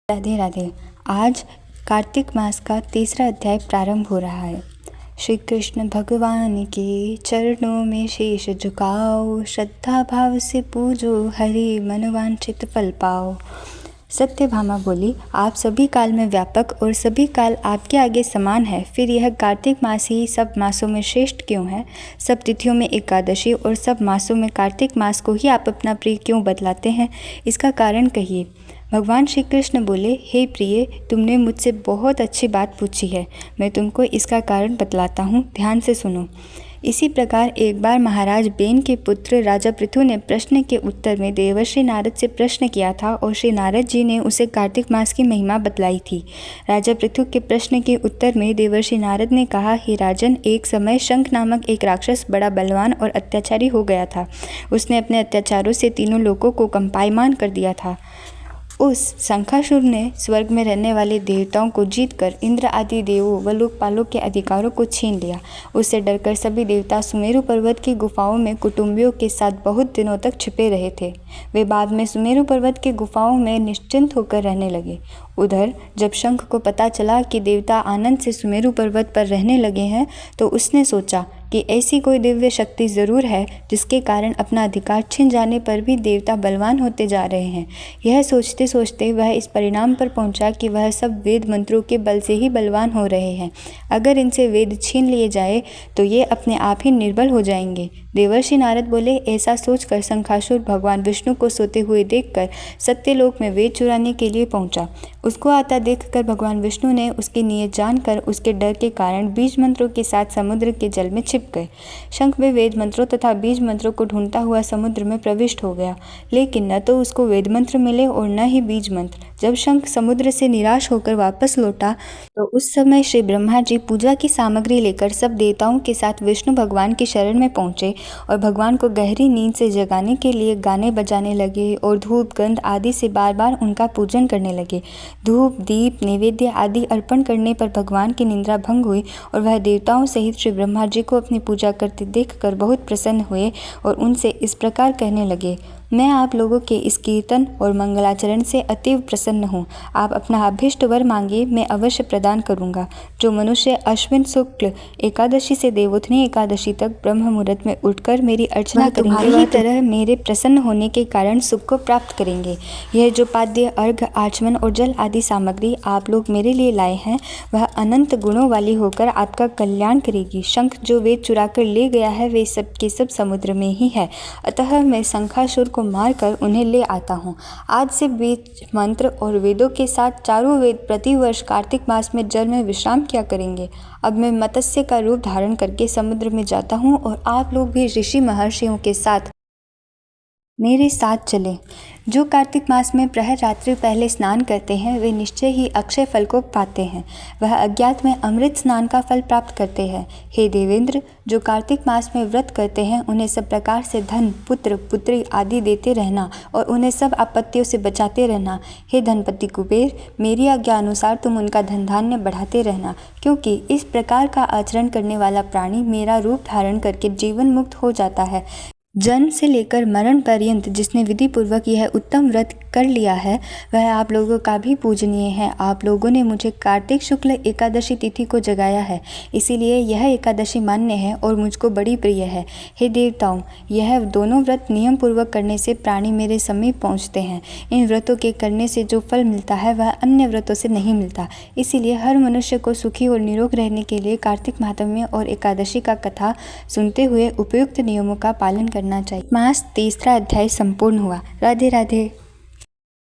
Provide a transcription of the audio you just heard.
राधे राधे। आज कार्तिक मास का तीसरा अध्याय प्रारंभ हो रहा है। श्री कृष्ण भगवान के चरणों में शीश झुकाओ, श्रद्धा भाव से पूजो, हरि मनवांछित फल पाओ। सत्यभामा बोली, आप सभी काल में व्यापक और सभी काल आपके आगे समान है, फिर यह कार्तिक मास ही सब मासों में श्रेष्ठ क्यों है? सब तिथियों में एकादशी और सब मासों में कार्तिक मास को ही आप अपना प्रिय क्यों बतलाते हैं? इसका कारण कहिए। भगवान श्री कृष्ण बोले, हे प्रिय, तुमने मुझसे बहुत अच्छी बात पूछी है। मैं तुमको इसका कारण बतलाता हूँ, ध्यान से सुनो। इसी प्रकार एक बार महाराज बेन के पुत्र राजा पृथु ने प्रश्न के उत्तर में देवर्षि नारद से प्रश्न किया था और श्री नारद जी ने उसे कार्तिक मास की महिमा बतलाई थी। राजा पृथु के प्रश्न के उत्तर में देवर्षि नारद ने कहा, हे राजन, एक समय शंख नामक एक राक्षस बड़ा बलवान और अत्याचारी हो गया था। उसने अपने अत्याचारों से तीनों लोगों को कंपायमान कर दिया था। उस शंखासुर ने स्वर्ग में रहने वाले देवताओं को जीतकर इंद्र आदि देवों व लोकपालों के अधिकारों को छीन लिया। उससे डरकर सभी देवता सुमेरु पर्वत की गुफाओं में कुटुंबियों के साथ बहुत दिनों तक छिपे रहे थे। वे बाद में सुमेरु पर्वत की गुफाओं में निश्चिंत होकर रहने लगे। उधर जब शंख को पता चला कि देवता आनंद से सुमेरु पर्वत पर रहने लगे हैं, तो उसने सोचा कि ऐसी कोई दिव्य शक्ति ज़रूर है जिसके कारण अपना अधिकार छिन जाने पर भी देवता बलवान होते जा रहे हैं। यह सोचते सोचते वह इस परिणाम पर पहुंचा कि वह सब वेद मंत्रों के बल से ही बलवान हो रहे हैं। अगर इनसे वेद छीन लिए जाए तो ये अपने आप ही निर्बल हो जाएंगे। देवर्षि नारद बोले, ऐसा सोचकर शंखासुर भगवान विष्णु को सोते हुए देखकर सत्यलोक में वेद चुराने के लिए पहुंचा। उसको आता देखकर भगवान विष्णु ने उसकी नीयत जानकर उसके डर के कारण बीज मंत्रों के साथ समुद्र के जल में छिप गए। शंख भी वेद मंत्रों तथा बीज मंत्रों को ढूंढता हुआ समुद्र में प्रविष्ट हो गया, लेकिन न तो उसको वेद मंत्र मिले और न ही बीज मंत्र। जब शंख समुद्र से निराश होकर वापस लौटा तो उस समय श्री ब्रह्मा जी पूजा की सामग्री लेकर सब देवताओं के साथ विष्णु भगवान की शरण में पहुंचे और भगवान को गहरी नींद से जगाने के लिए गाने बजाने लगे और धूप गंध आदि से बार बार उनका पूजन करने लगे। धूप दीप नैवेद्य आदि अर्पण करने पर भगवान की निद्रा भंग हुई और वह देवताओं सहित श्री ब्रह्मा जी को अपनी पूजा करते देखकर बहुत प्रसन्न हुए और उनसे इस प्रकार कहने लगे, मैं आप लोगों के इस कीर्तन और मंगलाचरण से अतीव प्रसन्न हूँ। आप अपना अभीष्ट वर मांगिए, मैं अवश्य प्रदान करूँगा। जो मनुष्य अश्विन शुक्ल एकादशी से देवोत्थनी एकादशी तक ब्रह्म मुहूर्त में उठकर मेरी अर्चना करेंगे, इसी तरह मेरे प्रसन्न होने के कारण सुख को प्राप्त करेंगे। यह जो पाद्य अर्घ आचमन और जल आदि सामग्री आप लोग मेरे लिए लाए हैं, वह अनंत गुणों वाली होकर आपका कल्याण करेगी। शंख जो वेद चुरा कर ले गया है, वे सब के सब समुद्र में ही है, अतः मैं शंखासुर को मारकर उन्हें ले आता हूँ। आज से बीज मंत्र और वेदों के साथ चारों वेद प्रतिवर्ष कार्तिक मास में जल में विश्राम किया करेंगे। अब मैं मत्स्य का रूप धारण करके समुद्र में जाता हूँ और आप लोग भी ऋषि महर्षियों के साथ मेरे साथ चलें। जो कार्तिक मास में प्रहर रात्रि पहले स्नान करते हैं, वे निश्चय ही अक्षय फल को पाते हैं। वह अज्ञात में अमृत स्नान का फल प्राप्त करते हैं। हे देवेंद्र, जो कार्तिक मास में व्रत करते हैं, उन्हें सब प्रकार से धन पुत्र पुत्री आदि देते रहना और उन्हें सब आपत्तियों से बचाते रहना। हे धनपति कुबेर, मेरी आज्ञा अनुसार तुम उनका धन धान्य बढ़ाते रहना, क्योंकि इस प्रकार का आचरण करने वाला प्राणी मेरा रूप धारण करके जीवन मुक्त हो जाता है। जन्म से लेकर मरण पर्यंत जिसने विधि पूर्वक यह उत्तम व्रत कर लिया है, वह आप लोगों का भी पूजनीय है। आप लोगों ने मुझे कार्तिक शुक्ल एकादशी तिथि को जगाया है, इसीलिए यह एकादशी मान्य है और मुझको बड़ी प्रिय है। हे देवताओं, यह दोनों व्रत नियम पूर्वक करने से प्राणी मेरे समीप पहुँचते हैं। इन व्रतों के करने से जो फल मिलता है, वह अन्य व्रतों से नहीं मिलता। इसीलिए हर मनुष्य को सुखी और निरोग रहने के लिए कार्तिक महात्म्य और एकादशी का कथा सुनते हुए उपयुक्त नियमों का पालन करना चाहिए। मास तीसरा अध्याय संपूर्ण हुआ। राधे राधे।